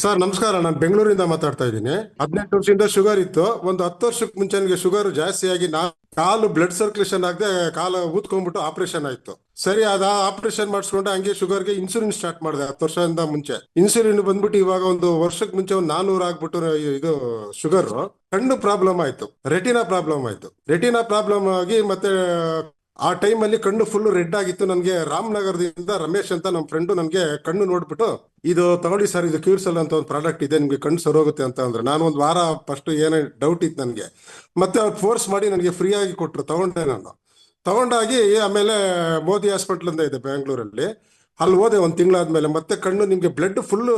Sir ನಮಸ್ಕಾರ, ನಾನು ಬೆಂಗಳೂರಿಂದ ಮಾತಾಡ್ತಾ ಇದ್ದೀನಿ. 18 ವರ್ಷದಿಂದ ಶುಗರ್ ಇತ್ತು. ಒಂದು 10 ವರ್ಷಕ್ಕೆ ಮುಂಚೆ ನನಗೆ ಶುಗರ್ ಜಾಸ್ತಿ ಆಗಿ ಕಾಲು ಬ್ಲಡ್ ಸರ್ಕ್ಯುಲೇಷನ್ ಆಗದೆ ಕಾಲು ಊದ್ಕೊಂಡ್ಬಿಟ್ಟು ಆಪರೇಷನ್ ಆಯ್ತು. ಸರಿ, ಅದ ಆಪರೇಷನ್ ಮಾಡಿಸ್ಕೊಂಡು ಹಂಗೆ ಶುಗರ್ಗೆ ಇನ್ಸುಲಿನ್ ಸ್ಟಾರ್ಟ್ ಮಾಡಿದೆ 10 ವರ್ಷದಿಂದ ಮುಂಚೆ. ಇನ್ಸುಲಿನ್ ಬಂದ್ಬಿಟ್ಟು ಇವಾಗ ಒಂದು ವರ್ಷಕ್ಕೆ ಮುಂಚೆ ಒಂದು 400 ಆಗ್ಬಿಟ್ಟು ಇದು ಶುಗರ್. ಕಣ್ಣು ಪ್ರಾಬ್ಲಮ್ ಆಯ್ತು, ರೆಟಿನಾ ಪ್ರಾಬ್ಲಮ್ ಆಯ್ತು. ರೆಟಿನಾ ಪ್ರಾಬ್ಲಮ್ ಆಗಿ ಮತ್ತೆ ಆ ಟೈಮಲ್ಲಿ ಕಣ್ಣು ಫುಲ್ ರೆಡ್ ಆಗಿತ್ತು. ನನಗೆ ರಾಮನಗರದಿಂದ ರಮೇಶ್ ಅಂತ ನಮ್ಮ ಫ್ರೆಂಡು ನನಗೆ ಕಣ್ಣು ನೋಡ್ಬಿಟ್ಟು, ಇದು ತಗೊಳ್ಳಿ ಸರ್, ಇದು ಕ್ಯೂರ್ಸೆಲ್ ಅಂತ ಒಂದು ಪ್ರಾಡಕ್ಟ್ ಇದೆ, ನಿಮ್ಗೆ ಕಣ್ಣು ಸರೋಗುತ್ತೆ ಅಂತ ಅಂದ್ರೆ, ನಾನು ಒಂದು ವಾರ ಫಸ್ಟ್ ಏನೇ ಡೌಟ್ ಇತ್ತು ನನಗೆ. ಮತ್ತೆ ಅವ್ರು ಫೋರ್ಸ್ ಮಾಡಿ ನನಗೆ ಫ್ರೀ ಆಗಿ ಕೊಟ್ಟರು, ತಗೊಂಡೆ. ನಾನು ತಗೊಂಡಾಗಿ ಆಮೇಲೆ ಮೋದಿ ಹಾಸ್ಪಿಟಲ್ ಅಂತ ಇದೆ ಬೆಂಗಳೂರಲ್ಲಿ, ಅಲ್ಲಿ ಹೋದೆ. ಒಂದು ತಿಂಗಳಾದ್ಮೇಲೆ ಮತ್ತೆ ಕಣ್ಣು ನಿಮ್ಗೆ ಬ್ಲಡ್ ಫುಲ್,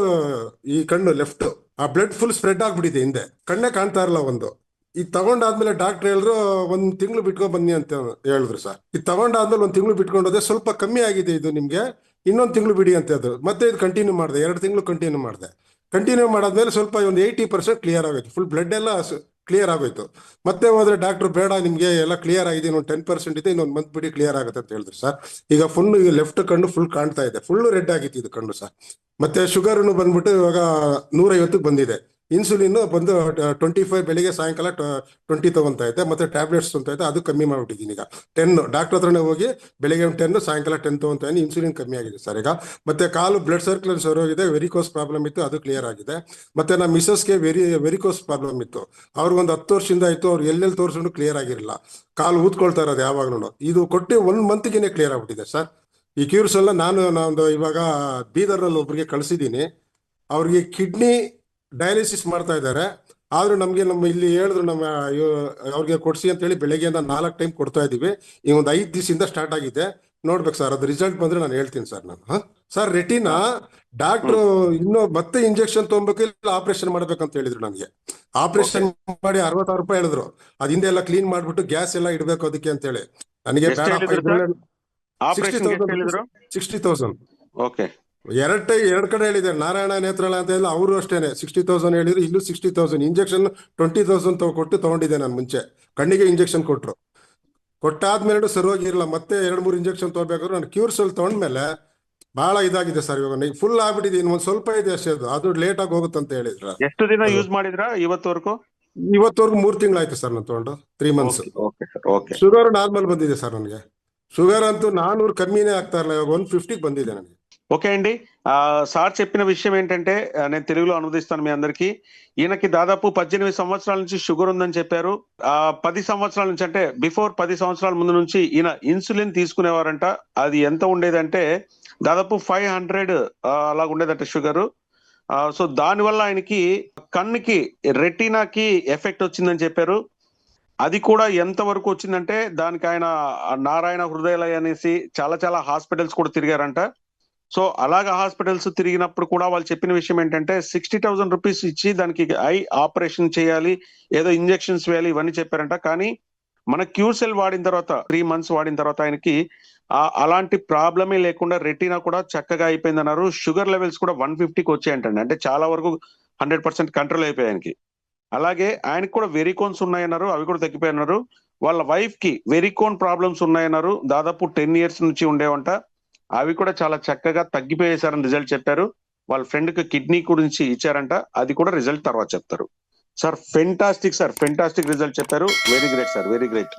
ಈ ಕಣ್ಣು ಲೆಫ್ಟ್ ಆ ಬ್ಲಡ್ ಫುಲ್ ಸ್ಪ್ರೆಡ್ ಆಗ್ಬಿಟ್ಟಿದೆ, ಹಿಂದೆ ಕಣ್ಣೇ ಕಾಣ್ತಾ ಇರಲ್ಲ. ಒಂದು ಇದು ತಗೊಂಡಾದ್ಮೇಲೆ ಡಾಕ್ಟರ್ ಹೇಳಿದ್ರು 1 ತಿಂಗಳು ಬಿಟ್ಕೊಂಡ್ ಬನ್ನಿ ಅಂತ ಹೇಳಿದ್ರು ಸರ್. ಇದು ತಗೊಂಡಾದ್ಮೇಲೆ 1 ತಿಂಗಳು ಬಿಟ್ಕೊಂಡೋದೆ, ಸ್ವಲ್ಪ ಕಮ್ಮಿ ಆಗಿದೆ ಇದು ನಿಮ್ಗೆ, ಇನ್ನೊಂದು ತಿಂಗಳು ಬಿಡಿ ಅಂತ ಹೇಳಿದ್ರು. ಮತ್ತೆ ಇದು ಕಂಟಿನ್ಯೂ ಮಾಡಿದೆ, 2 ತಿಂಗಳು ಕಂಟಿನ್ಯೂ ಮಾಡಿದೆ. ಕಂಟಿನ್ಯೂ ಮಾಡಾದ್ಮೇಲೆ ಸ್ವಲ್ಪ ಒಂದು 80% ಕ್ಲಿಯರ್ ಆಗೋಯ್ತು, ಫುಲ್ ಬ್ಲಡ್ ಎಲ್ಲ ಕ್ಲಿಯರ್ ಆಗೋಯ್ತು. ಮತ್ತೆ ಹೋದ್ರೆ ಡಾಕ್ಟರ್ ಬೇಡ, ನಿಮ್ಗೆ ಎಲ್ಲ ಕ್ಲಿಯರ್ ಆಗಿದೆ, ಇನ್ನೊಂದು 10% ಇದೆ, ಇನ್ನೊಂದು ಮಂತ್ ಬಿಡಿ ಕ್ಲಿಯರ್ ಆಗುತ್ತೆ ಅಂತ ಹೇಳಿದ್ರು ಸರ್. ಈಗ ಫುಲ್ ಲೆಫ್ಟ್ ಕಣ್ಣು ಫುಲ್ ಕಾಣ್ತಾ ಇದೆ, ಫುಲ್ ರೆಡ್ ಆಗಿತ್ತು ಇದು ಕಣ್ಣು ಸರ್. ಮತ್ತೆ ಶುಗರ್ನು ಬಂದ್ಬಿಟ್ಟು ಇವಾಗ 150 ಬಂದಿದೆ. ಇನ್ಸುಲಿನ್ ಬಂದು 25 ಬೆಳಿಗ್ಗೆ ಸಾಯಂಕಾಲ 20 ತಗೊಂತಾ ಇದೆ. ಮತ್ತೆ ಟ್ಯಾಬ್ಲೆಟ್ಸ್ ತಗೊಂತಾ ಇದೆ, ಅದು ಕಮ್ಮಿ ಮಾಡ್ಬಿಟ್ಟಿದ್ದೀನಿ ಈಗ. 10 ಡಾಕ್ಟರ್ ಹತ್ರನೇ ಹೋಗಿ ಬೆಳಿಗ್ಗೆ 10 ಸಾಯಂಕಾಲ 10 ತಗೊಂತಾ ಇದ್ದೀನಿ. ಇನ್ಸುಲಿನ್ ಕಮ್ಮಿ ಆಗಿದೆ ಸರ್ ಈಗ. ಮತ್ತೆ ಕಾಲು ಬ್ಲಡ್ ಸರ್ಕ್ಯುಲೇಷನ್ ಹೋಗಿದೆ, ವೆರಿಕೋಸ್ ಪ್ರಾಬ್ಲಮ್ ಇತ್ತು, ಅದು ಕ್ಲಿಯರ್ ಆಗಿದೆ. ಮತ್ತೆ ನಮ್ಮ ಮಿಸಸ್ಗೆ ವೆರಿಕೋಸ್ ಪ್ರಾಬ್ಲಮ್ ಇತ್ತು, ಅವ್ರಿಗೊಂದು 10 ವರ್ಷದಿಂದ ಆಯ್ತು. ಅವ್ರು ಎಲ್ಲೆಲ್ಲಿ ತೋರಿಸ್ಕೊಂಡು ಕ್ಲಿಯರ್ ಆಗಿರಲಿಲ್ಲ, ಕಾಲು ಊದ್ಕೊಳ್ತಾ ಇರೋದು ಯಾವಾಗ್ಲೂ. ಇದು ಕೊಟ್ಟು 1 ಮಂತ್ಗೆನೆ ಕ್ಲಿಯರ್ ಆಗ್ಬಿಟ್ಟಿದೆ ಸರ್. ಈ ಕ್ಯೂರ್ಸ್ ಎಲ್ಲ ನಾನು ಇವಾಗ ಬೀದರ್ನಲ್ಲಿ ಒಬ್ರಿಗೆ ಕಳಿಸಿದ್ದೀನಿ. ಅವ್ರಿಗೆ ಕಿಡ್ನಿ ಡಯಾಲಿಸಿಸ್ ಮಾಡ್ತಾ ಇದ್ದಾರೆ. ಆದ್ರೂ ನಮ್ಮ ಇಲ್ಲಿ ಹೇಳಿದ್ರು, ಅವ್ರಿಗೆ ಕೊಡ್ಸಿ ಅಂತ ಹೇಳಿ ಬೆಳಗ್ಗೆಯಿಂದ 4 ಟೈಮ್ ಕೊಡ್ತಾ ಇದೀವಿ. ಈಗ ಒಂದು 5 ದಿವಸದಿಂದ ಸ್ಟಾರ್ಟ್ ಆಗಿದೆ. ನೋಡ್ಬೇಕು ಸರ್, ಅದು ರಿಸಲ್ಟ್ ಬಂದ್ರೆ ನಾನು ಹೇಳ್ತೀನಿ ಸರ್. ನಾನು ಸರ್ ರೆಟಿನಾ ಡಾಕ್ಟ್ರು ಇನ್ನೂ ಮತ್ತೆ ಇಂಜೆಕ್ಷನ್ ತಗೊಬೇಕು, ಇಲ್ಲ ಆಪರೇಷನ್ ಮಾಡ್ಬೇಕಂತ ಹೇಳಿದ್ರು ನನಗೆ. ಆಪರೇಷನ್ ಮಾಡಿ 66 ರೂಪಾಯಿ ಹೇಳಿದ್ರು. ಅದ್ ಹಿಂದೆ ಎಲ್ಲ ಕ್ಲೀನ್ ಮಾಡ್ಬಿಟ್ಟು ಗ್ಯಾಸ್ ಎಲ್ಲ ಇಡ್ಬೇಕು ಅದಕ್ಕೆ ಅಂತ ಹೇಳಿ. ನನಗೆ 60,000. ಓಕೆ, 2 ಕಡೆ ಹೇಳಿದೆ. ನಾರಾಯಣ ನೇತ್ರಾಲಯ ಅಂತ ಇಲ್ಲ, ಅವರು ಅಷ್ಟೇನೆ 60,000 ಹೇಳಿದ್ರು. ಇಲ್ಲೂ 60,000. ಇಂಜೆಕ್ಷನ್ 20,000 ಕೊಟ್ಟು ತಗೊಂಡಿದ್ದೆ ನಾನು ಮುಂಚೆ. ಕಣ್ಣಿಗೆ ಇಂಜೆಕ್ಷನ್ ಕೊಟ್ರು, ಕೊಟ್ಟಾದ್ಮೇಲೆ ಸರಿಯಾಗಿರಲ್ಲ. ಮತ್ತೆ 2-3 ಇಂಜೆಕ್ಷನ್ ತಗೋಬೇಕಾದ್ರು ನಾನು ಕ್ಯೂರ್ಸೆಲ್ ತಗೊಂಡ್ಮೇಲೆ ಬಹಳ ಇದಾಗಿದೆ ಸರ್. ಇವಾಗ ಫುಲ್ ಆಗ್ಬಿಟ್ಟಿದೆ, ಇನ್ನೊಂದು ಸ್ವಲ್ಪ ಇದೆ ಅಷ್ಟೇ, ಅದು ಲೇಟ್ ಆಗಿ ಹೋಗುತ್ತೆ ಅಂತ ಹೇಳಿದ್ರ. ಎಷ್ಟು ದಿನ ಯೂಸ್ ಮಾಡಿದ್ರ ಇವತ್ತವರೆಗೂ? 3 ತಿಂಗಳಾಯ್ತು ಸರ್ ನಾನು ತಗೊಂಡು, 3 ಮಂತ್ಸ್. ಓಕೆ, ಶುಗರ್ ನಾರ್ಮಲ್ ಬಂದಿದೆ ಸರ್ ನನಗೆ. ಶುಗರ್ ಅಂತೂ 400 కమ్మీనే ಆಗ್ತಾ ಇಲ್ಲ, ఇవాళ 150కి ಬಂದಿದೆ ನನಗೆ. ఓకే అండి. సార్ చెప్పిన విషయం ఏంటంటే, నేను తెలుగులో అనువదిస్తాను మీ అందరికి. ఈయనకి దాదాపు 18 సంవత్సరాల నుంచి షుగర్ ఉందని చెప్పారు. 10 సంవత్సరాల నుంచి, అంటే బిఫోర్ 10 సంవత్సరాల ముందు నుంచి ఈయన ఇన్సులిన్ తీసుకునేవారంట. అది ఎంత ఉండేదంటే దాదాపు 500 అలాగ ఉండేదంట షుగర్. సో దానివల్ల ఆయనకి కన్నుకి, రెటీనాకి ఎఫెక్ట్ వచ్చిందని చెప్పారు. అది కూడా ఎంత వరకు వచ్చిందంటే, దానికి ఆయన నారాయణ హృదయాలయ అనేసి చాలా హాస్పిటల్స్ కూడా తిరిగారంట. సో అలాగా హాస్పిటల్స్ తిరిగినప్పుడు కూడా వాళ్ళు చెప్పిన విషయం ఏంటంటే 60,000 రూపీస్ ఇచ్చి దానికి ఐ ఆపరేషన్ చేయాలి, ఏదో ఇంజెక్షన్స్ వేయాలి, ఇవన్నీ చెప్పారంట. కానీ మన క్యూర్సెల్ వాడిన తర్వాత 3 మంత్స్ వాడిన తర్వాత ఆయనకి అలాంటి ప్రాబ్లమే లేకుండా రెటీనా కూడా చక్కగా అయిపోయింది అన్నారు. షుగర్ లెవెల్స్ కూడా 150కి వచ్చాయంటండి, అంటే చాలా వరకు 100% కంట్రోల్ అయిపోయాయి ఆయనకి. అలాగే ఆయనకు కూడా వెరికోన్స్ ఉన్నాయన్నారు, అవి కూడా తగ్గిపోయన్నారు. వాళ్ళ వైఫ్ కి వెరికోన్ ప్రాబ్లమ్స్ ఉన్నాయన్నారు, దాదాపు 10 years నుంచి ఉండేవంట. అవి కూడా చాలా చక్కగా తగ్గిపోయేసారని రిజల్ట్ చెప్పారు. వాళ్ళ ఫ్రెండ్ కి కిడ్నీ గురించి ఇచ్చారంట, అది కూడా రిజల్ట్ తర్వాత చెప్తారు. సార్ ఫెంటాస్టిక్ రిజల్ట్ చెప్పారు. Very great sir, very great.